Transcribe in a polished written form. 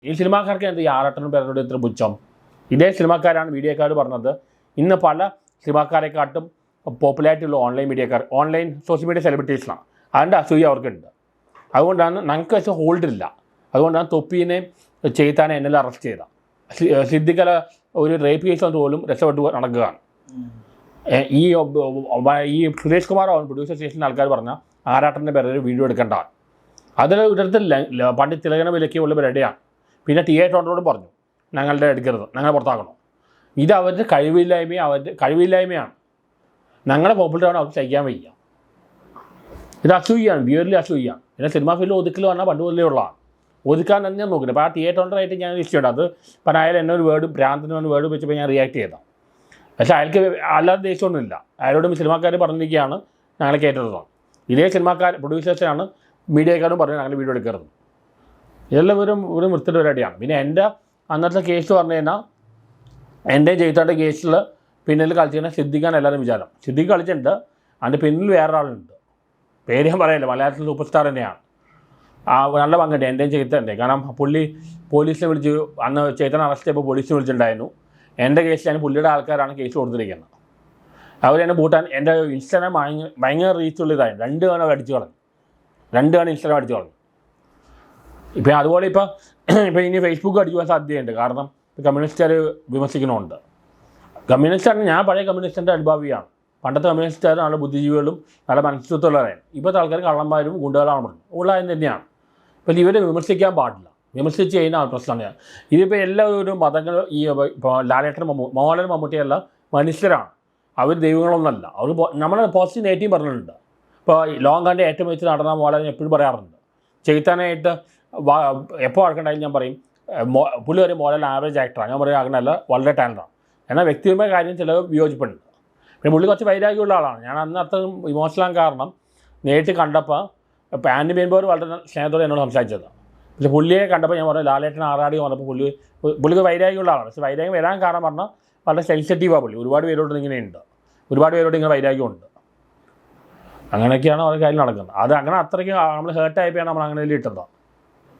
ഈ സിനിമാക്കാർക്ക് എന്ത് ഈ ആറാട്ടനും പേരോട് ഇത്ര പുച്ഛം? ഇതേ സിനിമാക്കാരാണ് മീഡിയക്കാർ പറഞ്ഞത് ഇന്ന് പല സിനിമാക്കാരെക്കാട്ടും പോപ്പുലാരിറ്റി ഉള്ള ഓൺലൈൻ സോഷ്യൽ മീഡിയ സെലിബ്രിറ്റീസാണ്. അതിൻ്റെ അസൂയ അവർക്കുണ്ട്. അതുകൊണ്ടാണ് ഞങ്ങൾക്ക് വെച്ച് ഹോൾഡില്ല. അതുകൊണ്ടാണ് തൊപ്പീനെ ചെയ്താനെ എന്നെ അറസ്റ്റ് ചെയ്ത സിദ്ദിഖല ഒരു റേപ്പ് കേസ് പോലും രക്ഷപ്പെട്ടു നടക്കുകയാണ്. ഈ സുരേഷ് കുമാർ പ്രൊഡ്യൂസർ സ്റ്റേഷൻ്റെ ആൾക്കാർ പറഞ്ഞാൽ ആറാട്ടൻ്റെ പേര് വീഡിയോ എടുക്കേണ്ട. അതിൽ ഒരിടത്തിൽ പണ്ട് തിലകന വിലക്കിയുള്ള പരിപാടിയാണ്. പിന്നെ തിയേറ്റർ ഓണറോട് പറഞ്ഞു ഞങ്ങളുടെ എടുക്കരുത്, ഞങ്ങളെ പുറത്താക്കണം. ഇത് അവരുടെ കഴിവില്ലായ്മയാണ്. ഞങ്ങളെ പോപ്പുലറാണ് അവർക്ക് സഹിക്കാൻ വയ്യ. ഇത് അസൂയാണ്, ബിയർലി അസൂയാണ്. പിന്നെ സിനിമാ ഫീൽഡ് ഒതുക്കൽ പറഞ്ഞാൽ പണ്ട് മുതലേ ഉള്ളതാണ്. ഒതുക്കാൻ തന്നെ ഞാൻ നോക്കുന്നത്. അപ്പോൾ ആ തിയേറ്റർ ഓണറായിട്ട് ഞാൻ ഇഷ്ടമുണ്ട്. അത് ഇപ്പം അയാൾ എന്നെ ഒരു വേർഡ് ഭ്രാന്തിന് വേർഡ് വെച്ചപ്പോൾ ഞാൻ റിയാക്ട് ചെയ്തതാണ്. പക്ഷേ അയാൾക്ക് അല്ലാതെ ദേഷ്യമൊന്നുമില്ല. അയാളോടും സിനിമാക്കാർ പറഞ്ഞിരിക്കുകയാണ് ഞങ്ങളെ കയറ്റരുതാണ്. ഇതേ സിനിമാക്കാർ പ്രൊഡ്യൂസേഴ്സാണ് മീഡിയക്കാരും പറഞ്ഞു ഞങ്ങൾ വീഡിയോ എടുക്കരുത്. ഇതെല്ലാം ഒരു വൃത്തിയുടെ പരിപാടിയാണ്. പിന്നെ എൻ്റെ അന്നത്തെ കേസ് പറഞ്ഞു കഴിഞ്ഞാൽ എൻ്റെ ചെയ്തേണ്ട കേസിൽ പിന്നിൽ കളിച്ചിരുന്ന സിദ്ദിഖാൻ എല്ലാവരും വിചാരം. സിദ്ദിഖ് കളിച്ചിട്ടുണ്ട്, അതിൻ്റെ പിന്നിൽ വേറൊരാളുണ്ട്. പേര് ഞാൻ പറയില്ല, മലയാളത്തിൽ സൂപ്പർ സ്റ്റാർ തന്നെയാണ്. നല്ല പങ്കുണ്ട് എൻ്റെയും ചെയ്തേണ്ടേ. കാരണം പുള്ളി പോലീസിനെ വിളിച്ച് അന്ന് ചെയ്തേനെ അറസ്റ്റ് ചെയ്തപ്പോൾ പോലീസിനെ വിളിച്ചിട്ടുണ്ടായിരുന്നു. എൻ്റെ കേസിൽ ഞാൻ പുള്ളിയുടെ ആൾക്കാരാണ് കേസ് കൊടുത്തിരിക്കുന്നത്. അവരെന്നെ പൂട്ടാൻ എൻ്റെ ഇൻസ്റ്റാഗ്രാം ഭയങ്കര റീച്ചുള്ള ഇതായിരുന്നു. 2 തവണ അടിച്ചു കളഞ്ഞു. 2 തവണ ഇൻസ്റ്റാഗ്രാം അടിച്ചു കളഞ്ഞു. ഇപ്പം അതുപോലെ ഇപ്പം ഇനി ഫേസ്ബുക്ക് അടിച്ചു പോകാൻ സാധ്യതയുണ്ട്. കാരണം കമ്മ്യൂണിസ്റ്റുകാർ വിമർശിക്കണമുണ്ട്. കമ്മ്യൂണിസ്റ്റാണ് ഞാൻ പഴയ കമ്മ്യൂണിസ്റ്റിൻ്റെ അനുഭാവിയാണ്. പണ്ടത്തെ കമ്മ്യൂണിസ്റ്റുകാർ നല്ല ബുദ്ധിജീവികളും നല്ല മനസ്സിലത്തുള്ളവരായിരുന്നു. ഇപ്പോഴത്തെ ആൾക്കാർ കള്ളന്മാരും ഗുണ്ടകളാണ് പറഞ്ഞത് ഉള്ളതും തന്നെയാണ്. ഇപ്പം ഇവരെ വിമർശിക്കാൻ പാടില്ല. വിമർശിച്ച് കഴിഞ്ഞാൽ പ്രശ്നമാണ്. ഇതിപ്പോൾ എല്ലാവരും മതങ്ങൾ ഇപ്പോൾ ലാലേട്ടൻ മോഹൻലാൽ മമ്മൂട്ടിയല്ല മനുഷ്യരാണ്. അവർ ദൈവങ്ങളൊന്നുമല്ല. അവർ നമ്മളെ പോസിറ്റീവ് നെഗറ്റീവ് പറഞ്ഞിട്ടുണ്ട്. ഇപ്പോൾ ലോങ് കണ്ട് ഏറ്റവും വെച്ച് നടന്ന മോഹൻലാൽ എപ്പോഴും പറയാറുണ്ട്. ചെയ്താനായിട്ട് എപ്പോൾ ആൾക്കുണ്ടായാലും ഞാൻ പറയും പുള്ളി ഒരു മോഡൽ ആവറേജ് ആക്ടറാണ്. ഞാൻ പറയും അങ്ങനെയല്ല, വളരെ ടാലൻ്റാണ്. എന്നാൽ വ്യക്തിപരമായ കാര്യം ചില വിയോജിപ്പുണ്ട്. പിന്നെ പുള്ളി കുറച്ച് വൈരാഗ്യമുള്ള ആളാണ്. ഞാൻ അന്ന് അത്ര ഇമോഷണൽ കാരണം നേരിട്ട് കണ്ടപ്പോൾ ആൻഡി ബെയിൻബോർ വളരെ സ്നേഹത്തോടെ എന്നോട് സംസാരിച്ചത്. പക്ഷേ പുള്ളിയെ കണ്ടപ്പോൾ ഞാൻ പറഞ്ഞു ലാലേട്ടൻ ആറാടി വന്നപ്പോൾ പുള്ളിക്ക് വൈരാഗ്യമുള്ള ആളാണ്. പക്ഷേ വൈരാഗ്യം വരാൻ കാരണം പറഞ്ഞാൽ വളരെ സെൻസിറ്റീവാണ് പുള്ളി. ഒരുപാട് പേരോട് ഇങ്ങനെയുണ്ട്, ഒരുപാട് പേരോട് ഇങ്ങനെ വൈരാഗ്യമുണ്ട്. അങ്ങനെയൊക്കെയാണ് അവരുടെ കാര്യം നടക്കുന്നത്. അത് അങ്ങനെ അത്രയ്ക്ക് നമ്മൾ ഹേർട്ടായപ്പോഴാണ് നമ്മൾ അങ്ങനെ ഇട്ടത്.